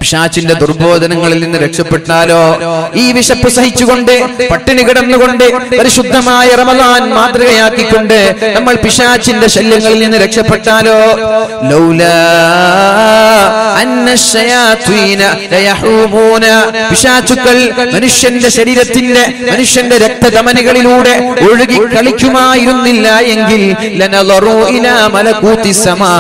പിശാചിന്റെ ദുർബോധനങ്ങളിൽ നിന്ന് രക്ഷപ്പെട്ടാലോ, ഈ വിശപ്പ് സഹിച്ചുകൊണ്ട് പട്ടിണി കിടന്നുകൊണ്ട് പരിശുദ്ധമായ റമളാൻ മാതൃകയാക്കിക്കൊണ്ട് നമ്മൾ പിശാചിന്റെ ശല്യങ്ങളിൽ നിന്ന് രക്ഷപ്പെട്ടാലോ, ലൗലാ അന്ന ശയാത്വീന ലയഹൂമൂന, പിശാചുക്കൾ മനുഷ്യന്റെ ശരീരത്തിന്റെ മനുഷ്യന്റെ രക്തധമനികളിലൂടെ ഒഴുകി കളിക്കുമായിരുന്നില്ല എങ്കിൽ ലനളറു ഇലാ മലകൂതി സമാ,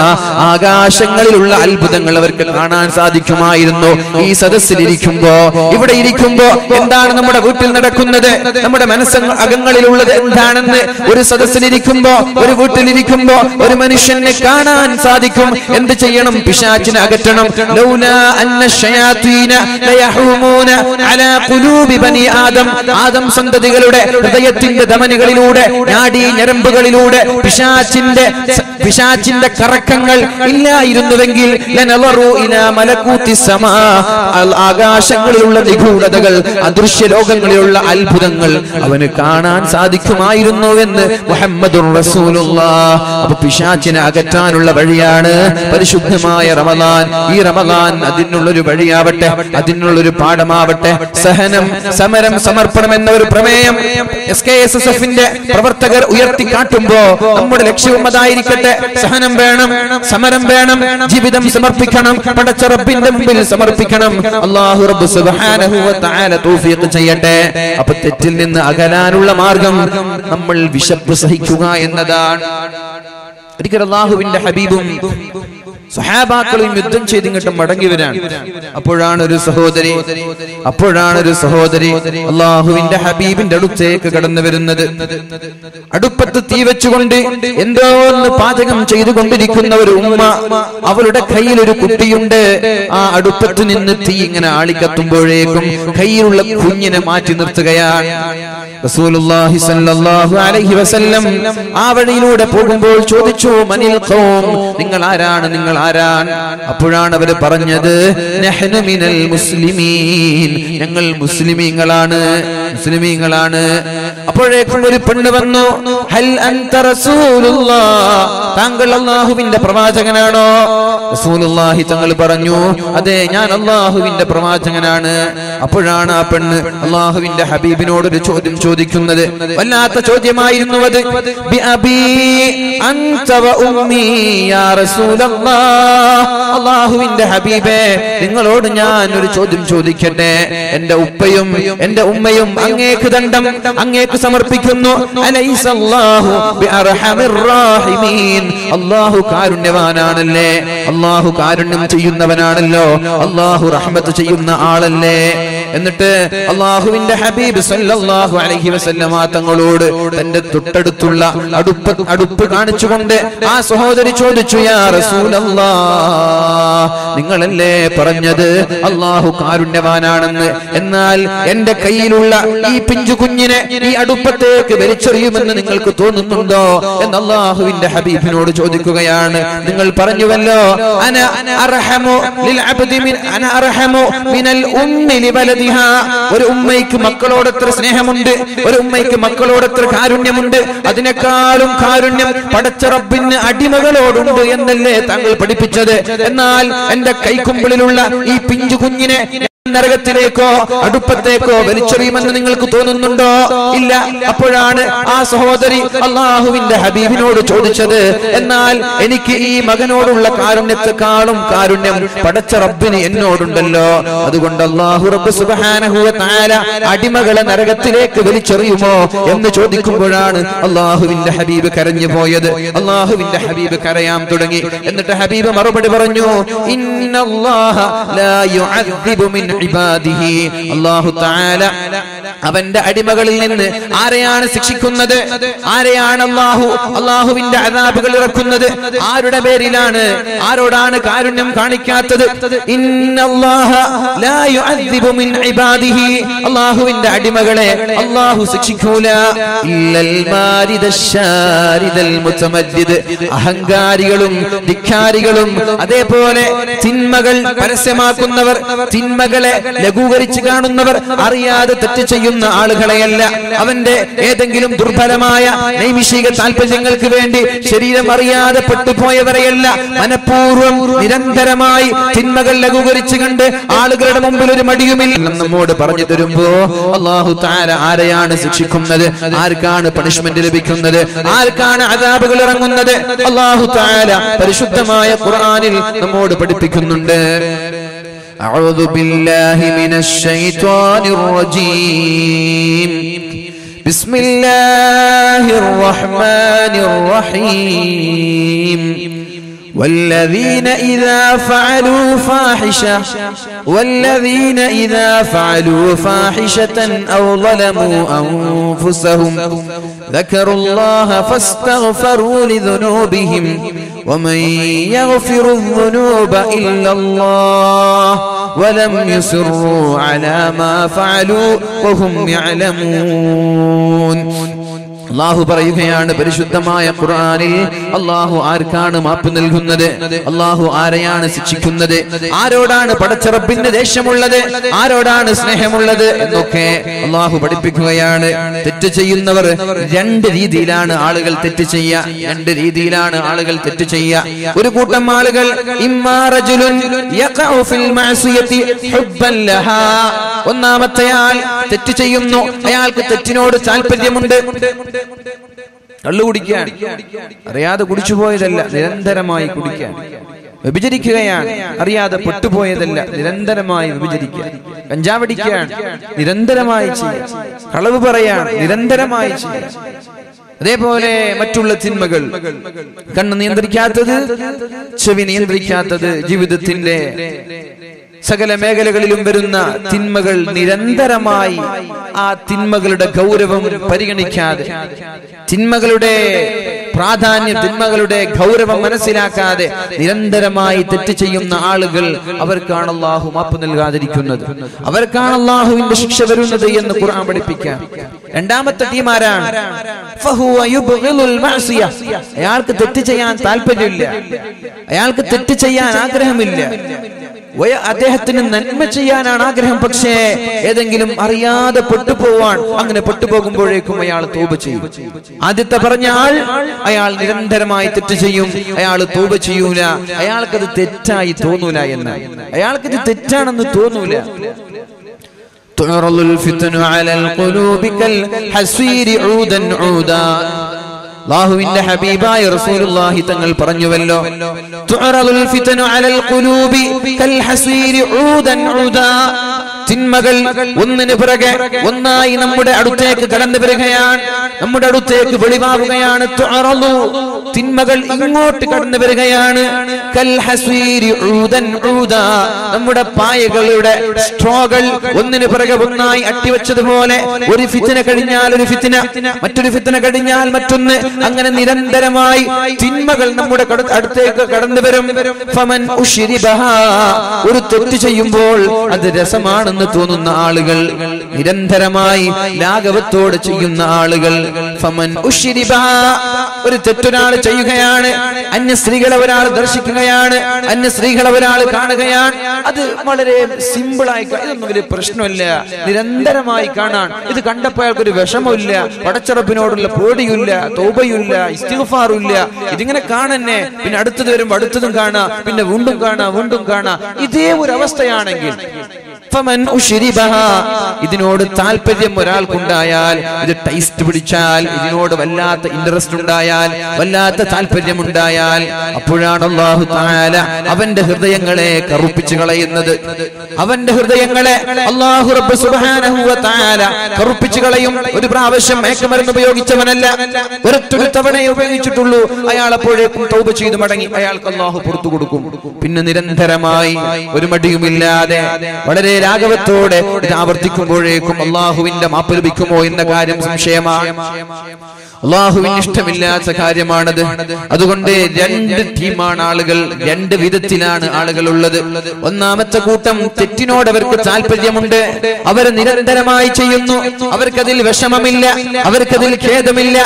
ആകാശങ്ങളിലുള്ള അത്ഭുതങ്ങൾ അവർക്ക് കാണാൻ സാധിക്കുമായിരുന്നു. ഈ സദസ്സിലിരിക്കുമ്പോ, ഇവിടെ ഇരിക്കുമ്പോ എന്താണ് നമ്മുടെ വീട്ടിൽ നടക്കുന്നത്, നമ്മുടെ മനസ്സകങ്ങളിലുള്ളത് എന്താണെന്ന് ഒരു സദസ്സിലിരിക്കുമ്പോ, ഒരു വീട്ടിലിരിക്കുമ്പോ ഒരു മനുഷ്യനെ കാണാൻ സാധിക്കും. എന്ത് ചെയ്യണം? പിശാചിനെ അകറ്റണം. ലൗലാ അന്ന ശയാത്വീന ലയഹൂമൂന അലാ ഖുലൂബി ബനി ആദം, ആദം സന്തതികളുടെ ഹൃദയത്തിന്റെ ധമനികളിലൂടെ നാഡീ ഞരമ്പുകളിലൂടെ പിശാചിന്റെ കറക്കങ്ങൾ ഇല്ലായിരുന്നുവെങ്കിൽ ലനളറു ഇലാ മലകൂതി സമാ, ആകാശങ്ങളിലുള്ള നിഗൂഢതകൾ, അദൃശ്യ ലോകങ്ങളിലുള്ള അത്ഭുതങ്ങൾ അവന് കാണാൻ സാധിക്കുമായിരുന്നുവെന്ന് മുഹമ്മദുർ റസൂലുള്ളാഹ്. അപ്പൊ പിശാചിനെ അകറ്റാനുള്ള വഴിയാണ് പരിശുദ്ധമായ റമളാൻ. ഈ റമളാൻ അതിനുള്ളൊരു വഴിയാവട്ടെ, അതിനുള്ളൊരു പാഠമാവട്ടെ. സഹനം, സമരം, സമർപ്പണം എന്ന ഒരു പ്രമേയം SKSSFന്റെ പ്രവർത്തകർ ഉയർത്തിക്കാട്ടുമ്പോ നമ്മുടെ ലക്ഷ്യവും അതായിരിക്കട്ടെ. സഹനം വേണം, സമരം വേണം, ജീവിതം സമർപ്പിക്കണം, പടച്ച റബ്ബിന്റെ മുമ്പിൽ സമർപ്പിക്കണം. അല്ലാഹു റബ്ബ് സുബ്ഹാനഹു വ തആല തൗഫീഖ് ചെയ്യട്ടെ. അപ്പോൾ തെറ്റിൽ നിന്ന് അകലാനുള്ള മാർഗം നമ്മൾ വിശപ്പ് സഹിക്കുക എന്നതാണ്. ഒരിക്കൽ അല്ലാഹുവിന്റെ ഹബീബും സ്വഹാബാക്കളും യുദ്ധം ചെയ്തിങ്ങോട്ട് മടങ്ങിവരാണ്. അപ്പോഴാണ് ഒരു സഹോദരി അല്ലാഹുവിന്റെ ഹബീബിന്റെ അടുത്തേക്ക് കടന്നു വരുന്നത്. അടുപ്പത്ത് തീ വെച്ചുകൊണ്ട് എന്തോ ഒന്ന് പാചകം ചെയ്തുകൊണ്ടിരിക്കുന്ന ഒരു ഉമ്മ, അവളുടെ കയ്യിൽ ഒരു കുട്ടിയുണ്ട്. ആ അടുപ്പത്ത് നിന്ന് തീ ഇങ്ങനെ ആളിക്കത്തുമ്പോഴേക്കും കയ്യിലുള്ള കുഞ്ഞിനെ മാറ്റി നിർത്തുകയാണ്. റസൂലുള്ളാഹി സ്വല്ലല്ലാഹു അലൈഹി വസല്ലം ആ വഴിയിലൂടെ പോകുമ്പോൾ ചോദിച്ചു, മനിൽ ഖൗം, നിങ്ങൾ ആരാണ്, നിങ്ങൾ ആരാണ്? അപ്പോഴാണ് അവർ പറഞ്ഞത്, നഹ്നു മിനൽ മുസ്ലിമീൻ, ഞങ്ങൾ മുസ്ലിമീങ്ങളാണ്. അപ്പോഴേക്കും ഒരു പെണ്ണ് വന്നു, ഹൽ അൻത റസൂലുള്ളാഹ്, താങ്കൾ അല്ലാഹുവിന്റെ പ്രവാചകനാണോ? റസൂലുള്ളാഹി തങ്ങൾ പറഞ്ഞു, അതെ, ഞാൻ അല്ലാഹുവിന്റെ പ്രവാചകനാണ്. അപ്പോഴാണ് ആ പെണ്ണ് അല്ലാഹുവിന്റെ ഹബീബിനോട് ഒരു ചോദ്യം ചോദിക്കുന്നത്. വല്ലാത്ത ചോദ്യമായിരുന്നു അത്. ബി അബീ അൻത വ ഉമ്മീ യാ റസൂലല്ലാഹ്, അല്ലാഹുവിന്റെ ഹബീബേ, നിങ്ങളോട് ഞാൻ ഒരു ചോദ്യം ചോദിക്കട്ടെ. എന്റെ ഉപ്പയും എന്റെ ഉമ്മയും അങ്ങേക്ക് ദണ്ഡം, അങ്ങേക്ക് സമർപ്പിക്കുന്നു. അലൈസല്ലാഹു ബിഅർഹമിർ റഹീമീൻ, അല്ലാഹു കാരുണ്യവാനാണല്ലേ, അല്ലാഹു കാരുണ്യം ചെയ്യുന്നവനാണല്ലോ, അല്ലാഹു റഹ്മത്ത് ചെയ്യുന്ന ആളല്ലേ. എന്നിട്ട് അല്ലാഹുവിന്റെ ഹബീബ് സല്ലല്ലാഹു അലൈഹി വസല്ലമ തങ്ങളോട് തന്റെ തൊട്ടടുത്തുള്ള അടുപ്പ് കാണിച്ചുകൊണ്ട് ആ സഹോദരി ചോദിച്ചു, യാ റസൂലല്ലാഹ്, നിങ്ങളല്ലേ പറഞ്ഞത് അല്ലാഹു കാരുണ്യവാനാണെന്ന്, എന്നാൽ എന്റെ കയ്യിലുള്ള ഈ പിഞ്ചു കുഞ്ഞിനെ ഈ അടുപ്പത്തേക്ക് വലിച്ചെറിയുമെന്ന് നിങ്ങൾക്ക് തോന്നുന്നുണ്ടോ എന്ന് അല്ലാഹുവിന്റെ ഹബീബിനോട് ചോദിക്കുകയാണ്. നിങ്ങൾ പറഞ്ഞുവല്ലോ, അന അർഹമു ലിൽ അബ്ദി അന അർഹമു മിനൽ ഉമ്മി ലിവലദിഹാ, ഒരു ഉമ്മയ്ക്ക് മക്കളോട് എത്ര സ്നേഹമുണ്ട്, ഒരു ഉമ്മയ്ക്ക് മക്കളോട് എത്ര കാരുണ്യമുണ്ട്, അതിനേക്കാളും കാരുണ്യം പടച്ച റബ്ബിന് അടിമകളോടുണ്ട് എന്നല്ലേ താങ്കൾ പഠിപ്പിച്ചത്. എന്നാൽ എന്റെ കൈക്കുമ്പിളിലുള്ള ഈ പിഞ്ചു കുഞ്ഞിനെ നരകത്തിലേക്കോ അടുപ്പത്തേക്കോ വലിച്ചെറിയുമെന്ന് നിങ്ങൾക്ക് തോന്നുന്നുണ്ടോ? ഇല്ല. അപ്പോഴാണ് ആ സഹോദരി അല്ലാഹുവിന്റെ ഹബീബിനോട് ചോദിച്ചത്, എന്നാൽ എനിക്ക് ഈ മകനോടുള്ള കാരുണ്യത്തെക്കാളും കാരുണ്യം പടച്ച റബ്ബിന് എന്നോടുണ്ടല്ലോ, അതുകൊണ്ട് അല്ലാഹു റബ്ബ് സുബ്ഹാനഹു വ തആല അടിമകളെ നരകത്തിലേക്ക് വലിച്ചെറിയുമോ എന്ന് ചോദിക്കുമ്പോഴാണ് അല്ലാഹുവിന്റെ ഹബീബ് കരഞ്ഞു പോയത്. അല്ലാഹുവിന്റെ ഹബീബ് കരയാൻ തുടങ്ങി. എന്നിട്ട് ഹബീബ് മറുപടി പറഞ്ഞു, ഇന്നല്ലാഹ ലാ യുഅദ്ദിബു മിൻ ഇബാദിഹി, അല്ലാഹു തആല അവന്റെ അടിമകളിൽ നിന്ന് ആരെയാണ് ശിക്ഷിക്കുന്നത്, ആരെയാണ് അല്ലാഹുവിന്റെ അദാബുകൾ ഇറക്കുന്നത്, ആരുടെ പേരിലാണ്, ആരോടാണ് കാരുണ്യം കാണിക്കാത്തത്? ഇന്നല്ലാഹ ലാ യുഅദ്ദിബു മിൻ ഇബാദിഹി, അല്ലാഹുവിന്റെ അടിമകളെ അല്ലാഹു ശിക്ഷിക്കൂല. ഇല്ലൽ മാരിദശാരിദൽ മുതമദ്ദിദ്, അഹങ്കാരികളും ധിക്കാരികളും അതേപോലെ തിന്മകൾ പരസ്യമാക്കുന്നവർ, തിന്മകളെ ചിന്തകളെ ലഘൂകരിച്ച് കാണുന്നവർ, അറിയാതെ തെറ്റ് ചെയ്യുന്ന ആളുകളെയല്ല, അവന്റെ ഏതെങ്കിലും ദുർബലമായ നൈമിഷിക താല്പര്യങ്ങൾക്ക് വേണ്ടി ശരീരം അറിയാതെ പെട്ടുപോയവരെയല്ല, മനഃപൂർവ്വം നിരന്തരമായി തിന്മകൾ ലഘൂകരിച്ച് കണ്ട് ആളുകളുടെ മുമ്പിൽ ഒരു മടിയുമില്ല നമ്മോട് പറഞ്ഞു തരുമ്പോ അല്ലാഹു തആല ആരെയാണ് ശിക്ഷിക്കുന്നത്, ആർക്കാണ് പണിഷ്മെന്റ് ലഭിക്കുന്നത്, ആർക്കാണ് അദാബുകൾ ഇറങ്ങുന്നത്, അല്ലാഹു തആല പരിശുദ്ധമായ ഖുർആനിൽ നമ്മോട് പഠിപ്പിക്കുന്നുണ്ട്. അഊദു ബില്ലാഹി മിനശ് ശൈത്വാനിർ റജീം. ബിസ്മില്ലാഹിർ റഹ്മാനിർ റഹീം. والذين إذا فعلوا فاحشة أو ظلموا أنفسهم ذكروا الله فاستغفروا لذنوبهم ومن يغفر الذنوب إلا الله ولم يصروا على ما فعلوا وهم يعلمون. അല്ലാഹു പറയുകയാണ് പരിശുദ്ധമായ ഖുർആനിൽ, അല്ലാഹു ആർക്കാണ് മാപ്പ് നൽകുന്നത്, അല്ലാഹു ആരെയാണ് ശിക്ഷിക്കുന്നത്, ആരോടാണ് പടച്ച റബ്ബിന്റെ ദേഷ്യമുള്ളത്, ആരോടാണ് സ്നേഹമുള്ളത് എന്നൊക്കെ അല്ലാഹു പഠിപ്പിക്കുകയാണ്. തെറ്റ് ചെയ്യുന്നവർ രണ്ട് രീതിയിലാണ് ആളുകൾ തെറ്റ് ചെയ്യുക, രണ്ട് രീതിയിലാണ് ആളുകൾ തെറ്റ് ചെയ്യുക. ഒരു കൂട്ടം ആളുകൾ ഇമ്മാ റജുലുൻ യഖഉ ഫിൽ മഅസിയതി ഹുബ്ബൻ ലഹാ, ഒന്നാമത്തെ ആൾ തെറ്റ് ചെയ്യുന്നു, അയാൾക്ക് തെറ്റിനോട് താല്പര്യമുണ്ട്. കള്ളു കുടിക്കാൻ അറിയാതെ കുടിച്ചുപോയതല്ല, നിരന്തരമായി കുടിക്കാൻ. വ്യഭിചരിക്കുകയാണ്, അറിയാതെ പെട്ടുപോയതല്ല, നിരന്തരമായി വ്യഭിചരിക്കുക. കഞ്ചാവടിക്കാൻ നിരന്തരമായി ചെയ്യുക, കളവ് പറയാൻ നിരന്തരമായി ചെയ്യുക. അതേപോലെ മറ്റുള്ള തിന്മകൾ, കണ്ണ് നിയന്ത്രിക്കാത്തത്, ചെവി നിയന്ത്രിക്കാത്തത്, ജീവിതത്തിന്റെ സകല മേഖലകളിലും വരുന്ന തിന്മകൾ നിരന്തരമായി ആ തിന്മകളുടെ ഗൗരവം പരിഗണിക്കാതെ, തിന്മകളുടെ പ്രാധാന്യം, തിന്മകളുടെ ഗൗരവം മനസ്സിലാക്കാതെ നിരന്തരമായി തെറ്റ് ചെയ്യുന്ന ആളുകൾ, അവർക്കാണ് അല്ലാഹു മാപ്പ് നൽകാതിരിക്കുന്നത്, അവർക്കാണ് അല്ലാഹുവിന്റെ ശിക്ഷ വരുന്നത് എന്ന് ഖുർആൻ പഠിപ്പിക്കാം. രണ്ടാമത്തെ ടീമാരാണ് അയാൾക്ക് തെറ്റ് ചെയ്യാൻ താല്പര്യമില്ല, അയാൾക്ക് തെറ്റ് ചെയ്യാൻ ആഗ്രഹമില്ല, അദ്ദേഹത്തിന് നന്മ ചെയ്യാനാണ് ആഗ്രഹം, പക്ഷേ ഏതെങ്കിലും അറിയാതെ പെട്ടുപോവാൻ, അങ്ങനെ പെട്ടുപോകുമ്പോഴേക്കും അയാൾ തൗബ ചെയ്യും. ആദ്യത്തെ പറഞ്ഞ ആൾ, അയാൾ നിരന്തരമായി തെറ്റ് ചെയ്യും, അയാൾ തൗബ ചെയ്യൂല, അയാൾക്കത് തെറ്റായി തോന്നൂല എന്ന്, അയാൾക്കത് തെറ്റാണെന്ന് തോന്നൂല. തുഅറലുൽ ഫിത്നു അലൽ ഖുലൂബി കൽ ഹസ്വീരി ഊദൻ ഊദാ. അല്ലാഹുവിന്റെ ഹബീബായ റസൂലുള്ളാഹി തങ്ങൾ പറഞ്ഞുവല്ലോ, തുഅറലുൽ ഫിത്നു അലൽ ഖുലൂബി കൽ ഹസ്വീരി ഊദൻ ഊദാ. തിന്മകൾ ഒന്നിനു പിറകെ ഒന്നായി നമ്മുടെ അടുത്തേക്ക് കടന്നു വരികയാണ്, നമ്മുടെ അടുത്തേക്ക് വെളിവാവുകയാണ്. തുഅറലു, തിന്മകൾ ഇങ്ങോട്ട് കടന്നു വരികയാണ്. കൽ ഹസ്വീരി ഊദൻ ഊദാ, നമ്മുടെ പായകളുടെ സ്ട്രോകൾ ഒന്നിനു പിറകെ ഒന്നായി അട്ടിവെച്ചതുപോലെ, ഒരു ഫിത്ന കഴിഞ്ഞാൽ ഒരു ഫിത്ന, മറ്റൊരു ഫിത്ന കഴിഞ്ഞാൽ മറ്റൊന്ന്, അങ്ങനെ നിരന്തരമായി തിന്മകൾ നമ്മുടെ അടുത്തേക്ക് കടന്നു വരും. ഫമൻ ഉശ്രിബഹാ, ഒരു തെറ്റ് ചെയ്യുമ്പോൾ അത് രസമാണെന്ന് തോന്നുന്ന ആളുകൾ, നിരന്തരമായി ലാഘവത്തോട് ചെയ്യുന്ന ആളുകൾ. ഫമൻ ഉശ്രിബഹാ, ഒരു തെറ്റൊരാൾ ചെയ്യുകയാണ്, അന്യ സ്ത്രീകളെ ഒരാൾ ദർശിക്കുകയാണ്, അന്യ സ്ത്രീകളെ ഒരാൾ കാണുകയാണ്, അത് വളരെ സിമ്പിളായി, ഇതൊന്നും വലിയ പ്രശ്നമില്ല, നിരന്തരമായി കാണാൻ, ഇത് കണ്ടപ്പോൾ അയാൾക്കൊരു വിഷമമില്ല, പടച്ചറപ്പിനോടുള്ള പേടിയില്ല, തൗബയില്ല, ഇസ്തിഗ്ഫാറുമില്ല, ഇതിങ്ങനെ കാണന്നെ, പിന്നെ അടുത്തത് വരുമ്പോ അടുത്തതും കാണാ, പിന്നെ വീണ്ടും കാണാ, വീണ്ടും കാണാ, ഇതേ ഒരു അവസ്ഥയാണെങ്കിൽ ഫമൻ ഉശ്രിബഹാ, ഇതിനോട് താല്പര്യം ഒരാൾക്കുണ്ടായാൽ, ഇത് ടേസ്റ്റ് പിടിച്ചാൽ, ഇതിനോട് വല്ലാത്ത ഇൻട്രസ്റ്റ് ഉണ്ടായാൽ, വല്ലാത്ത താല്പര്യം ഉണ്ടായാൽ, അപ്പോഴാണ് അല്ലാഹു തആല അവന്റെ ഹൃദയങ്ങളെ കറുപ്പിച്ചു കളയുന്നത്. അവന്റെ ഹൃദയങ്ങളെ അല്ലാഹു റബ്ബ് സുബ്ഹാനഹു വ തആല കറുപ്പിച്ചു കളയും. ഒരു പ്രാവശ്യം മയക്കുമരുന്ന് ഉപയോഗിച്ചവനല്ല, ഒരൊറ്റ തവണയെ ഉപയോഗിച്ചിട്ടുള്ളൂ, അയാൾ അപ്പോഴേക്കും തൗബ ചെയ്ത് മടങ്ങി, അയാൾക്ക് അല്ലാഹു പുറത്തു കൊടുക്കും. പിന്നെ നിരന്തരമായി ഒരു മടിയുമില്ലാതെ വളരെ രാഘവത്തോടെ ഇത് ആവർത്തിക്കുമ്പോഴേക്കും അല്ലാഹുവിന്റെ മാപ്പ് ലഭിക്കുമോ എന്ന കാര്യം സംശയമാണ്. അല്ലാഹുവിന് ഇഷ്ടമില്ലാത്ത കാര്യമാണത്. അതുകൊണ്ട് രണ്ട് ടീമാണ് ആളുകൾ, രണ്ട് വിധത്തിലാണ് ആളുകൾ ഉള്ളത്. ഒന്നാമത്തെ കൂട്ടം തെറ്റിനോട് അവർക്ക് താല്പര്യമുണ്ട്, അവർ നിരന്തരമായി ചെയ്യുന്നു, അവർക്കതിൽ വിഷമമില്ല, അവർക്കതിൽ ഖേദമില്ല.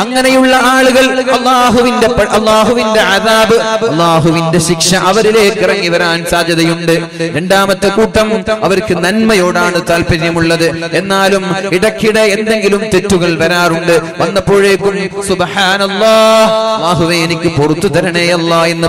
അങ്ങനെയുള്ള ആളുകൾ അല്ലാഹുവിന്റെ അദാബ്, അല്ലാഹുവിന്റെ ശിക്ഷ അവരിലേക്ക് ഇറങ്ങി വരാൻ സാധ്യതയുണ്ട്. രണ്ടാമത്തെ കൂട്ടം അവർക്ക് നന്മയോടാണ് താല്പര്യമുള്ളത്, എന്നാലും ഇടയ്ക്കിടെ എന്തെങ്കിലും തെറ്റുകൾ വരാറുണ്ട്. വന്നപ്പോഴേക്കും സുബ്ഹാനല്ലാഹ്, അല്ലാഹുവേ എനിക്ക് പുറത്തു തരണേ അല്ലാഹ് എന്ന്